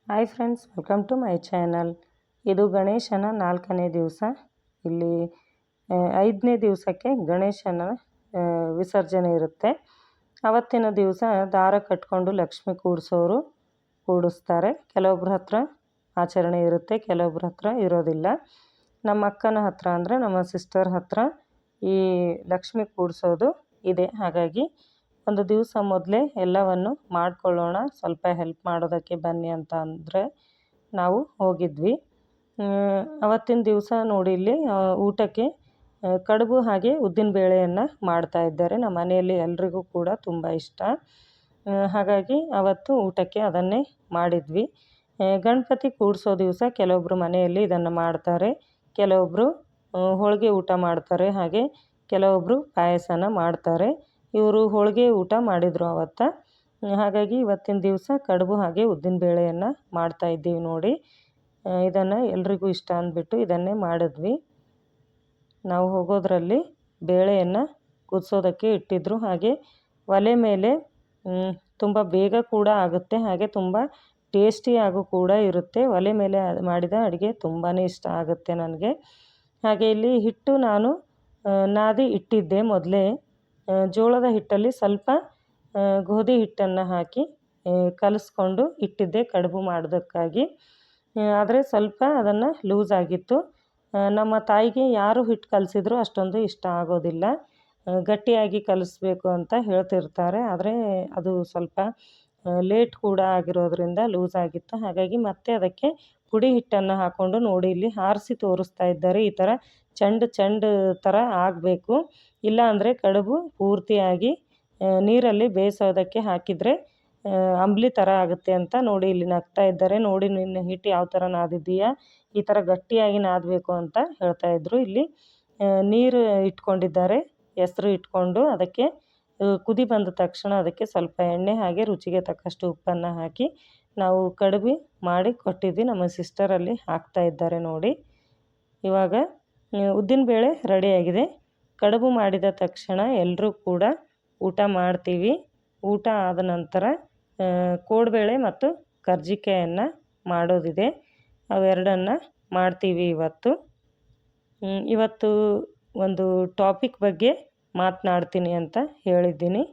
Hi friends, welcome to my channel. ಇದು ಗಣೇಶನ 4ನೇ ದಿವಸ. ಇಲ್ಲಿ 5ನೇ ದಿವಸಕ್ಕೆ ಗಣೇಶನ ವಿಸರ್ಜನೆ ಇರುತ್ತೆ. ಅವತ್ತಿನ ದಿವಸ ದಾರ ಕಟ್ಕೊಂಡು ಲಕ್ಷ್ಮಿ ಕೂಡಿಸ್ತಾರೆ. ಕೆಲವೊಬ್ಬರ ಹತ್ರ ಆಚರಣೆ ಇರುತ್ತೆ, ಕೆಲವೊಬ್ಬರ ಹತ್ರ ಇರೋದಿಲ್ಲ. ನಮ್ಮ ಅಕ್ಕನ ಹತ್ರ ಅಂದರೆ ನಮ್ಮ ಸಿಸ್ಟರ್ ಹತ್ರ ಈ ಲಕ್ಷ್ಮಿ ಕೂಡಿಸೋದು ಇದೆ. ಹಾಗಾಗಿ ಒಂದು ದಿವಸ ಮೊದಲೇ ಎಲ್ಲವನ್ನು ಮಾಡ್ಕೊಳ್ಳೋಣ, ಸ್ವಲ್ಪ ಹೆಲ್ಪ್ ಮಾಡೋದಕ್ಕೆ ಬನ್ನಿ ಅಂತ ಅಂದರೆ ನಾವು ಹೋಗಿದ್ವಿ. ಅವತ್ತಿನ ದಿವಸ ನೋಡಿ ಇಲ್ಲಿ ಊಟಕ್ಕೆ ಕಡುಬು ಹಾಗೆ ಉದ್ದಿನ ಬೇಳೆಯನ್ನು ಮಾಡ್ತಾಯಿದ್ದಾರೆ. ನಮ್ಮ ಮನೆಯಲ್ಲಿ ಎಲ್ರಿಗೂ ಕೂಡ ತುಂಬ ಇಷ್ಟ. ಹಾಗಾಗಿ ಅವತ್ತು ಊಟಕ್ಕೆ ಅದನ್ನೇ ಮಾಡಿದ್ವಿ. ಗಣಪತಿ ಕೂಡಿಸೋ ದಿವಸ ಕೆಲವೊಬ್ಬರು ಮನೆಯಲ್ಲಿ ಇದನ್ನು ಮಾಡ್ತಾರೆ, ಕೆಲವೊಬ್ಬರು ಹೋಳಿಗೆ ಊಟ ಮಾಡ್ತಾರೆ, ಹಾಗೆ ಕೆಲವೊಬ್ಬರು ಪಾಯಸನ ಮಾಡ್ತಾರೆ. ಇವರು ಹೋಳಿಗೆ ಊಟ ಮಾಡಿದರು ಅವತ್ತು. ಹಾಗಾಗಿ ಇವತ್ತಿನ ದಿವಸ ಕಡುಬು ಹಾಗೆ ಉದ್ದಿನ ಬೇಳೆಯನ್ನು ಮಾಡ್ತಾಯಿದ್ದೀವಿ ನೋಡಿ. ಇದನ್ನು ಎಲ್ರಿಗೂ ಇಷ್ಟ ಅಂದ್ಬಿಟ್ಟು ಇದನ್ನೇ ಮಾಡಿದ್ವಿ. ನಾವು ಹೋಗೋದ್ರಲ್ಲಿ ಬೇಳೆಯನ್ನು ಕುದಿಸೋದಕ್ಕೆ ಇಟ್ಟಿದ್ರು. ಹಾಗೆ ಒಲೆ ಮೇಲೆ ತುಂಬ ಬೇಗ ಕೂಡ ಆಗುತ್ತೆ, ಹಾಗೆ ತುಂಬ ಟೇಸ್ಟಿಯಾಗೂ ಕೂಡ ಇರುತ್ತೆ. ಒಲೆ ಮೇಲೆ ಮಾಡಿದ ಅಡುಗೆ ತುಂಬಾ ಇಷ್ಟ ಆಗುತ್ತೆ ನನಗೆ. ಹಾಗೆ ಇಲ್ಲಿ ಹಿಟ್ಟು ನಾನು ನಾದಿ ಇಟ್ಟಿದ್ದೆ ಮೊದಲೇ. ಜೋಳದ ಹಿಟ್ಟಲ್ಲಿ ಸ್ವಲ್ಪ ಗೋಧಿ ಹಿಟ್ಟನ್ನು ಹಾಕಿ ಕಲಿಸ್ಕೊಂಡು ಇಟ್ಟಿದ್ದೆ ಕಡುಬು ಮಾಡೋದಕ್ಕಾಗಿ. ಆದರೆ ಸ್ವಲ್ಪ ಅದನ್ನು ಲೂಸ್ ಆಗಿತ್ತು. ನಮ್ಮ ತಾಯಿಗೆ ಯಾರು ಹಿಟ್ಟು ಕಲಸಿದ್ರು ಅಷ್ಟೊಂದು ಇಷ್ಟ ಆಗೋದಿಲ್ಲ, ಗಟ್ಟಿಯಾಗಿ ಕಲಿಸ್ಬೇಕು ಅಂತ ಹೇಳ್ತಿರ್ತಾರೆ. ಆದರೆ ಅದು ಸ್ವಲ್ಪ ಲೇಟ್ ಕೂಡ ಆಗಿರೋದ್ರಿಂದ ಲೂಸ್ ಆಗಿತ್ತು. ಹಾಗಾಗಿ ಮತ್ತೆ ಅದಕ್ಕೆ ಪುಡಿ ಹಿಟ್ಟನ್ನು ಹಾಕ್ಕೊಂಡು ನೋಡಿ ಇಲ್ಲಿ ಆರಿಸಿ ತೋರಿಸ್ತಾ ಇದ್ದಾರೆ. ಈ ಥರ ಚೆಂಡು ಥರ ಆಗಬೇಕು, ಇಲ್ಲ ಅಂದರೆ ಕಡುಬು ಪೂರ್ತಿಯಾಗಿ ನೀರಲ್ಲಿ ಬೇಯಿಸೋದಕ್ಕೆ ಹಾಕಿದರೆ ಅಂಬ್ಲಿ ಥರ ಆಗುತ್ತೆ ಅಂತ ನೋಡಿ ಇಲ್ಲಿ ನಗ್ತಾ ಇದ್ದಾರೆ. ನೋಡಿ ನಿನ್ನ ಹಿಟ್ಟು ಯಾವ ಥರ ನಾದಿದ್ದೀಯಾ, ಈ ಥರ ಗಟ್ಟಿಯಾಗಿ ನಾದಬೇಕು ಅಂತ ಹೇಳ್ತಾಯಿದ್ರು. ಇಲ್ಲಿ ನೀರು ಇಟ್ಕೊಂಡಿದ್ದಾರೆ, ಹೆಸರು ಇಟ್ಕೊಂಡು ಅದಕ್ಕೆ ಕುದಿ ಬಂದ ತಕ್ಷಣ ಅದಕ್ಕೆ ಸ್ವಲ್ಪ ಎಣ್ಣೆ ಹಾಗೆ ರುಚಿಗೆ ತಕ್ಕಷ್ಟು ಉಪ್ಪನ್ನು ಹಾಕಿ ನಾವು ಕಡುಬು ಮಾಡಿ ಕೊಟ್ಟಿದ್ವಿ. ನಮ್ಮ ಸಿಸ್ಟರಲ್ಲಿ ಹಾಕ್ತಾ ಇದ್ದಾರೆ ನೋಡಿ. ಇವಾಗ ಉದ್ದಿನಬೇಳೆ ರೆಡಿಯಾಗಿದೆ. ಕಡುಬು ಮಾಡಿದ ತಕ್ಷಣ ಎಲ್ಲರೂ ಕೂಡ ಊಟ ಮಾಡ್ತೀವಿ. ಊಟ ಆದ ನಂತರ ಕೋಡುಬೇಳೆ ಮತ್ತು ಕರ್ಜಿಕಾಯನ್ನು ಮಾಡೋದಿದೆ, ಅವೆರಡನ್ನು ಮಾಡ್ತೀವಿ ಇವತ್ತು. ಇವತ್ತು ಒಂದು ಟಾಪಿಕ್ ಬಗ್ಗೆ ಮಾತನಾಡ್ತೀನಿ ಅಂತ ಹೇಳಿದ್ದೀನಿ.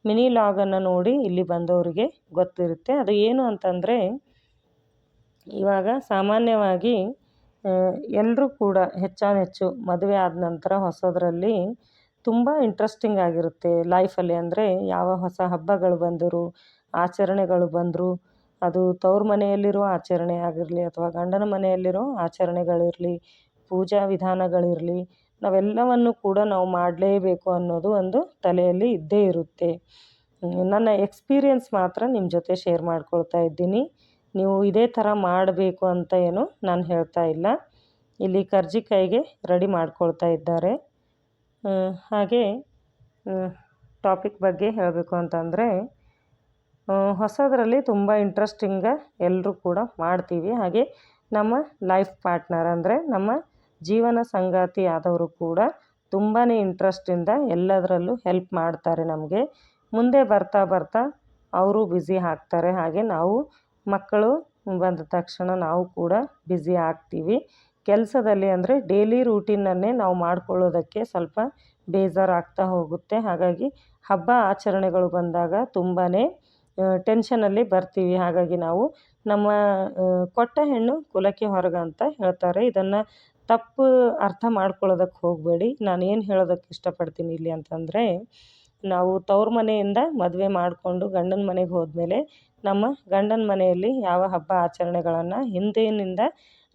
ಮಿನಿ ಲಾಗನ್ನು ನೋಡಿ ಇಲ್ಲಿ ಬಂದವರಿಗೆ ಗೊತ್ತಿರುತ್ತೆ. ಅದು ಏನು ಅಂತಂದರೆ, ಇವಾಗ ಸಾಮಾನ್ಯವಾಗಿ ಎಲ್ಲರೂ ಕೂಡ ಹೆಚ್ಚಾನೆಚ್ಚು ಮದುವೆ ಆದ ನಂತರ ಹೊಸದರಲ್ಲಿ ತುಂಬ ಇಂಟ್ರೆಸ್ಟಿಂಗ್ ಆಗಿರುತ್ತೆ ಲೈಫಲ್ಲಿ. ಅಂದರೆ ಯಾವ ಹೊಸ ಹಬ್ಬಗಳು ಬಂದರು, ಆಚರಣೆಗಳು ಬಂದರು, ಅದು ತವ್ರ ಮನೆಯಲ್ಲಿರೋ ಆಚರಣೆ ಆಗಿರಲಿ ಅಥವಾ ಗಂಡನ ಮನೆಯಲ್ಲಿರೋ ಆಚರಣೆಗಳಿರಲಿ, ಪೂಜಾ ವಿಧಾನಗಳಿರಲಿ, ನಾವೆಲ್ಲವನ್ನು ಕೂಡ ನಾವು ಮಾಡಲೇಬೇಕು ಅನ್ನೋದು ಒಂದು ತಲೆಯಲ್ಲಿ ಇದ್ದೇ ಇರುತ್ತೆ. ನನ್ನ ಎಕ್ಸ್ಪೀರಿಯೆನ್ಸ್ ಮಾತ್ರ ನಿಮ್ಮ ಜೊತೆ ಶೇರ್ ಮಾಡ್ಕೊಳ್ತಾ ಇದ್ದೀನಿ. ನೀವು ಇದೇ ಥರ ಮಾಡಬೇಕು ಅಂತ ಏನು ನಾನು ಹೇಳ್ತಾ ಇಲ್ಲ. ಇಲ್ಲಿ ಕರ್ಜಿಕಾಯಿಗೆ ರೆಡಿ ಮಾಡ್ಕೊಳ್ತಾ ಇದ್ದಾರೆ. ಹಾಗೆ ಟಾಪಿಕ್ ಬಗ್ಗೆ ಹೇಳಬೇಕು ಅಂತಂದರೆ, ಹೊಸದರಲ್ಲಿ ತುಂಬ ಇಂಟ್ರೆಸ್ಟಿಂಗ ಎಲ್ಲರೂ ಕೂಡ ಮಾಡ್ತೀವಿ. ಹಾಗೆ ನಮ್ಮ ಲೈಫ್ ಪಾರ್ಟ್ನರ್ ಅಂದರೆ ನಮ್ಮ ಜೀವನ ಸಂಗಾತಿ ಆದವರು ಕೂಡ ತುಂಬಾ ಇಂಟ್ರೆಸ್ಟಿಂದ ಎಲ್ಲದರಲ್ಲೂ ಹೆಲ್ಪ್ ಮಾಡ್ತಾರೆ ನಮಗೆ. ಮುಂದೆ ಬರ್ತಾ ಅವರು ಬ್ಯುಸಿ ಆಗ್ತಾರೆ. ಹಾಗೆ ನಾವು ಮಕ್ಕಳು ಬಂದ ತಕ್ಷಣ ನಾವು ಕೂಡ ಬ್ಯುಸಿ ಆಗ್ತೀವಿ ಕೆಲಸದಲ್ಲಿ. ಅಂದರೆ ಡೈಲಿ ರೂಟೀನನ್ನೇ ನಾವು ಮಾಡ್ಕೊಳ್ಳೋದಕ್ಕೆ ಸ್ವಲ್ಪ ಬೇಜಾರಾಗ್ತಾ ಹೋಗುತ್ತೆ. ಹಾಗಾಗಿ ಹಬ್ಬ ಆಚರಣೆಗಳು ಬಂದಾಗ ತುಂಬಾ ಟೆನ್ಷನಲ್ಲಿ ಬರ್ತೀವಿ. ಹಾಗಾಗಿ ನಾವು ನಮ್ಮ ಕೊಟ್ಟ ಹೆಣ್ಣು ಕುಲಕ್ಕೆ ಹೊರಗೆ ಅಂತ ಹೇಳ್ತಾರೆ. ಇದನ್ನು ತಪ್ಪು ಅರ್ಥ ಮಾಡ್ಕೊಳ್ಳೋದಕ್ಕೆ ಹೋಗಬೇಡಿ. ನಾನು ಏನು ಹೇಳೋದಕ್ಕೆ ಇಷ್ಟಪಡ್ತೀನಿ ಇಲ್ಲಿ ಅಂತಂದರೆ, ನಾವು ತವ್ರ ಮನೆಯಿಂದ ಮದುವೆ ಮಾಡಿಕೊಂಡು ಗಂಡನ ಮನೆಗೆ ಹೋದ್ಮೇಲೆ ನಮ್ಮ ಗಂಡನ ಮನೆಯಲ್ಲಿ ಯಾವ ಹಬ್ಬ ಆಚರಣೆಗಳನ್ನು ಹಿಂದಿನಿಂದ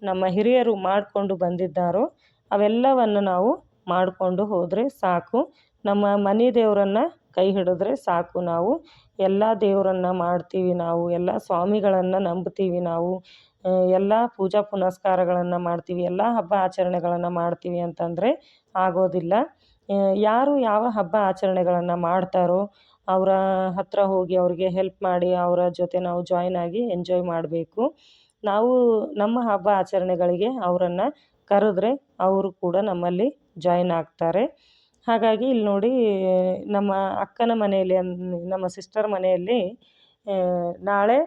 ನಮ್ಮ ಹಿರಿಯರು ಮಾಡಿಕೊಂಡು ಬಂದಿದ್ದಾರೋ ಅವೆಲ್ಲವನ್ನು ನಾವು ಮಾಡಿಕೊಂಡು ಹೋದರೆ ಸಾಕು. ನಮ್ಮ ಮನೆ ದೇವರನ್ನು ಕೈ ಹಿಡಿದ್ರೆ ಸಾಕು. ನಾವು ಎಲ್ಲ ದೇವರನ್ನು ಮಾಡ್ತೀವಿ, ನಾವು ಎಲ್ಲ ಸ್ವಾಮಿಗಳನ್ನು ನಂಬ್ತೀವಿ, ನಾವು ಎಲ್ಲ ಪೂಜಾ ಪುನಸ್ಕಾರಗಳನ್ನು ಮಾಡ್ತೀವಿ, ಎಲ್ಲ ಹಬ್ಬ ಆಚರಣೆಗಳನ್ನು ಮಾಡ್ತೀವಿ ಅಂತಂದರೆ ಆಗೋದಿಲ್ಲ. ಯಾರು ಯಾವ ಹಬ್ಬ ಆಚರಣೆಗಳನ್ನು ಮಾಡ್ತಾರೋ ಅವರ ಹತ್ರ ಹೋಗಿ ಅವ್ರಿಗೆ ಹೆಲ್ಪ್ ಮಾಡಿ ಅವರ ಜೊತೆ ನಾವು ಜಾಯ್ನ್ ಆಗಿ ಎಂಜಾಯ್ ಮಾಡಬೇಕು. ನಾವು ನಮ್ಮ ಹಬ್ಬ ಆಚರಣೆಗಳಿಗೆ ಅವರನ್ನು ಕರೆದ್ರೆ ಅವರು ಕೂಡ ನಮ್ಮಲ್ಲಿ ಜಾಯ್ನ್ ಆಗ್ತಾರೆ. ಹಾಗಾಗಿ ಇಲ್ಲಿ ನೋಡಿ, ನಮ್ಮ ಅಕ್ಕನ ಮನೆಯಲ್ಲಿ ನಮ್ಮ ಸಿಸ್ಟರ್ ಮನೆಯಲ್ಲಿ ನಾಳೆ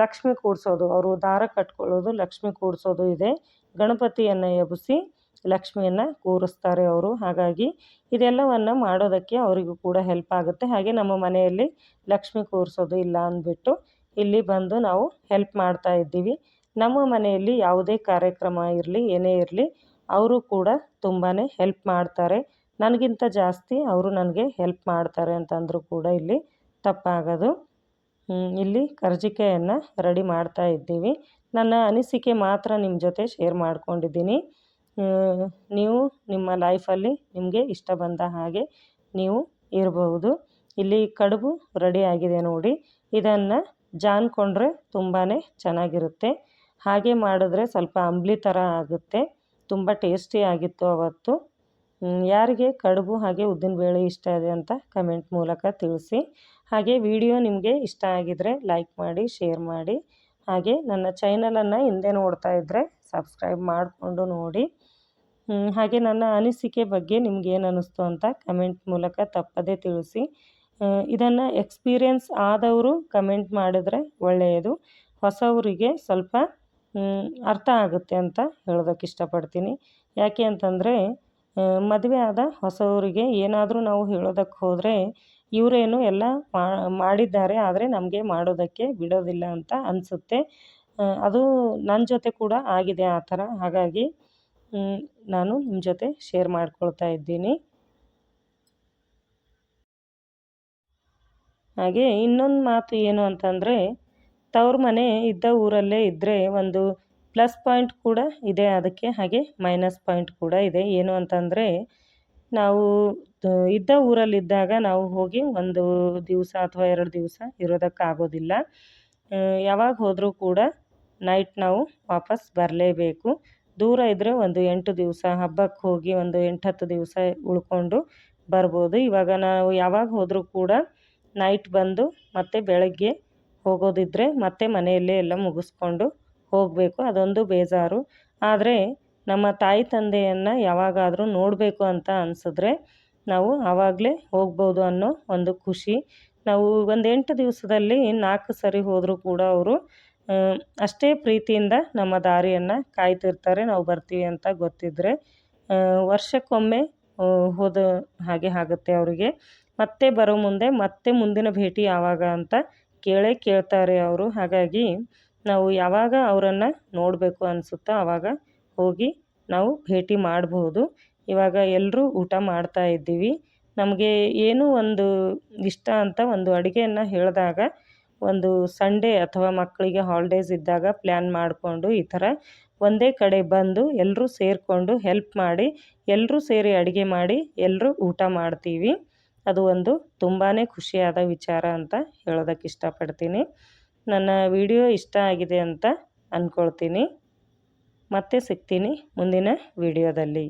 ಲಕ್ಷ್ಮಿ ಕೂಡಿಸೋದು, ಅವರು ದಾರ ಕಟ್ಕೊಳ್ಳೋದು, ಲಕ್ಷ್ಮಿ ಕೂಡಿಸೋದು ಇದೆ. ಗಣಪತಿಯನ್ನು ಎಬ್ಬಿಸಿ ಲಕ್ಷ್ಮಿಯನ್ನು ಕೂರಿಸ್ತಾರೆ ಅವರು. ಹಾಗಾಗಿ ಇದೆಲ್ಲವನ್ನು ಮಾಡೋದಕ್ಕೆ ಅವರಿಗೂ ಕೂಡ ಹೆಲ್ಪ್ ಆಗುತ್ತೆ. ಹಾಗೆ ನಮ್ಮ ಮನೆಯಲ್ಲಿ ಲಕ್ಷ್ಮಿ ಕೂರಿಸೋದು ಇಲ್ಲ ಅಂದ್ಬಿಟ್ಟು ಇಲ್ಲಿ ಬಂದು ನಾವು ಹೆಲ್ಪ್ ಮಾಡ್ತಾ ಇದ್ದೀವಿ. ನಮ್ಮ ಮನೆಯಲ್ಲಿ ಯಾವುದೇ ಕಾರ್ಯಕ್ರಮ ಇರಲಿ ಏನೇ ಇರಲಿ ಅವರು ಕೂಡ ತುಂಬಾ ಹೆಲ್ಪ್ ಮಾಡ್ತಾರೆ. ನನಗಿಂತ ಜಾಸ್ತಿ ಅವರು ನನಗೆ ಹೆಲ್ಪ್ ಮಾಡ್ತಾರೆ ಅಂತಂದರೂ ಕೂಡ ಇಲ್ಲಿ ತಪ್ಪಾಗೋದು. ಇಲ್ಲಿ ಕರ್ಜಿಕಾಯನ್ನು ರೆಡಿ ಮಾಡ್ತಾ ಇದ್ದೀವಿ. ನನ್ನ ಅನಿಸಿಕೆ ಮಾತ್ರ ನಿಮ್ಮ ಜೊತೆ ಶೇರ್ ಮಾಡ್ಕೊಂಡಿದ್ದೀನಿ. ನೀವು ನಿಮ್ಮ ಲೈಫಲ್ಲಿ ನಿಮಗೆ ಇಷ್ಟ ಬಂದ ಹಾಗೆ ನೀವು ಇರಬಹುದು. ಇಲ್ಲಿ ಕಡುಬು ರೆಡಿ ಆಗಿದೆ ನೋಡಿ. ಇದನ್ನು ಜಾನ್ಕೊಂಡ್ರೆ ತುಂಬಾ ಚೆನ್ನಾಗಿರುತ್ತೆ. ಹಾಗೆ ಮಾಡಿದ್ರೆ ಸ್ವಲ್ಪ ಅಂಬ್ಲಿ ಥರ ಆಗುತ್ತೆ. ತುಂಬ ಟೇಸ್ಟಿಯಾಗಿತ್ತು ಅವತ್ತು. ಯಾರಿಗೆ ಕಡುಬು ಹಾಗೆ ಉದ್ದಿನಬೇಳೆ ಇಷ್ಟ ಇದೆ ಅಂತ ಕಮೆಂಟ್ ಮೂಲಕ ತಿಳಿಸಿ. ಹಾಗೆ ವಿಡಿಯೋ ನಿಮಗೆ ಇಷ್ಟ ಆಗಿದರೆ ಲೈಕ್ ಮಾಡಿ, ಶೇರ್ ಮಾಡಿ. ಹಾಗೆ ನನ್ನ ಚಾನಲನ್ನು ಹಿಂದೆ ನೋಡ್ತಾ ಇದ್ದರೆ ಸಬ್ಸ್ಕ್ರೈಬ್ ಮಾಡಿಕೊಂಡು ನೋಡಿ. ಹಾಗೆ ನನ್ನ ಅನಿಸಿಕೆ ಬಗ್ಗೆ ನಿಮ್ಗೇನು ಅನ್ನಿಸ್ತು ಅಂತ ಕಮೆಂಟ್ ಮೂಲಕ ತಪ್ಪದೇ ತಿಳಿಸಿ. ಇದನ್ನು ಎಕ್ಸ್ಪೀರಿಯೆನ್ಸ್ ಆದವರು ಕಮೆಂಟ್ ಮಾಡಿದ್ರೆ ಒಳ್ಳೆಯದು. ಹೊಸವರಿಗೆ ಸ್ವಲ್ಪ ಅರ್ಥ ಆಗುತ್ತೆ ಅಂತ ಹೇಳೋದಕ್ಕೆ ಇಷ್ಟಪಡ್ತೀನಿ. ಯಾಕೆ ಅಂತಂದರೆ ಮದುವೆ ಆದ ಹೊಸವರಿಗೆ ಏನಾದರೂ ನಾವು ಹೇಳೋದಕ್ಕೆ ಹೋದರೆ ಇವರೇನು ಎಲ್ಲ ಮಾಡಿದ್ದಾರೆ, ಆದರೆ ನಮಗೆ ಮಾಡೋದಕ್ಕೆ ಬಿಡೋದಿಲ್ಲ ಅಂತ ಅನಿಸುತ್ತೆ. ಅದು ನನ್ನ ಜೊತೆ ಕೂಡ ಆಗಿದೆ ಆ ಥರ. ಹಾಗಾಗಿ ನಾನು ನಿಮ್ಮ ಜೊತೆ ಶೇರ್ ಮಾಡ್ಕೊಳ್ತಾ ಇದ್ದೀನಿ. ಹಾಗೆ ಇನ್ನೊಂದು ಮಾತು ಏನು ಅಂತಂದರೆ, ತವ್ರ ಮನೆ ಇದ್ದ ಊರಲ್ಲೇ ಇದ್ದರೆ ಒಂದು ಪ್ಲಸ್ ಪಾಯಿಂಟ್ ಕೂಡ ಇದೆ ಅದಕ್ಕೆ, ಹಾಗೆ ಮೈನಸ್ ಪಾಯಿಂಟ್ ಕೂಡ ಇದೆ. ಏನು ಅಂತಂದರೆ, ನಾವು ಇದ್ದ ಊರಲ್ಲಿದ್ದಾಗ ನಾವು ಹೋಗಿ ಒಂದು ದಿವಸ ಅಥವಾ 2 ದಿವಸ ಇರೋದಕ್ಕಾಗೋದಿಲ್ಲ. ಯಾವಾಗ ಹೋದರೂ ಕೂಡ ನೈಟ್ ನಾವು ವಾಪಸ್ ಬರಲೇಬೇಕು. ದೂರ ಇದ್ದರೆ ಒಂದು 8 ದಿವಸ, ಹಬ್ಬಕ್ಕೆ ಹೋಗಿ ಒಂದು 8-10 ದಿವಸ ಉಳ್ಕೊಂಡು ಬರ್ಬೋದು. ಇವಾಗ ನಾವು ಯಾವಾಗ ಹೋದರೂ ಕೂಡ ನೈಟ್ ಬಂದು ಮತ್ತೆ ಬೆಳಗ್ಗೆ ಹೋಗೋದಿದ್ದರೆ ಮತ್ತೆ ಮನೆಯಲ್ಲೇ ಎಲ್ಲ ಮುಗಿಸ್ಕೊಂಡು ಹೋಗಬೇಕು. ಅದೊಂದು ಬೇಜಾರು. ಆದರೆ ನಮ್ಮ ತಾಯಿ ತಂದೆಯನ್ನು ಯಾವಾಗಾದರೂ ನೋಡಬೇಕು ಅಂತ ಅನಿಸಿದ್ರೆ ನಾವು ಆವಾಗಲೇ ಹೋಗ್ಬೋದು ಅನ್ನೋ ಒಂದು ಖುಷಿ. ನಾವು ಒಂದು 8 ದಿವಸದಲ್ಲಿ 4 ಸರಿ ಹೋದರೂ ಕೂಡ ಅವರು ಅಷ್ಟೇ ಪ್ರೀತಿಯಿಂದ ನಮ್ಮ ದಾರಿಯನ್ನು ಕಾಯ್ತಿರ್ತಾರೆ. ನಾವು ಬರ್ತೀವಿ ಅಂತ ಗೊತ್ತಿದ್ದರೆ. ವರ್ಷಕ್ಕೊಮ್ಮೆ ಹೋದ ಹಾಗೆ ಆಗುತ್ತೆ ಅವರಿಗೆ. ಮತ್ತೆ ಬರೋ ಮುಂದೆ ಮತ್ತೆ ಮುಂದಿನ ಭೇಟಿ ಯಾವಾಗ ಅಂತ ಕೇಳ್ತಾರೆ ಅವರು. ಹಾಗಾಗಿ ನಾವು ಯಾವಾಗ ಅವರನ್ನು ನೋಡಬೇಕು ಅನಿಸುತ್ತೋ ಆವಾಗ ಹೋಗಿ ನಾವು ಭೇಟಿ ಮಾಡ್ಬೋದು. ಇವಾಗ ಎಲ್ಲರೂ ಊಟ ಮಾಡ್ತಾ ಇದ್ದೀವಿ. ನಮಗೆ ಏನೂ ಒಂದು ಇಷ್ಟ ಅಂತ ಒಂದು ಅಡುಗೆಯನ್ನು ಹೇಳಿದಾಗ ಒಂದು ಸಂಡೇ ಅಥವಾ ಮಕ್ಕಳಿಗೆ ಹಾಲಿಡೇಸ್ ಇದ್ದಾಗ ಪ್ಲ್ಯಾನ್ ಮಾಡಿಕೊಂಡು ಈ ಥರ ಒಂದೇ ಕಡೆ ಬಂದು ಎಲ್ಲರೂ ಸೇರಿಕೊಂಡು ಹೆಲ್ಪ್ ಮಾಡಿ ಎಲ್ಲರೂ ಸೇರಿ ಅಡುಗೆ ಮಾಡಿ ಎಲ್ಲರೂ ಊಟ ಮಾಡ್ತೀವಿ. ಅದು ಒಂದು ತುಂಬಾ ಖುಷಿಯಾದ ವಿಚಾರ ಅಂತ ಹೇಳೋದಕ್ಕೆ ಇಷ್ಟಪಡ್ತೀನಿ. ನನ್ನ ವಿಡಿಯೋ ಇಷ್ಟ ಆಗಿದೆ ಅಂತ ಅಂದ್ಕೊಳ್ತೀನಿ. ಮತ್ತೆ ಸಿಗ್ತೀನಿ ಮುಂದಿನ ವಿಡಿಯೋದಲ್ಲಿ.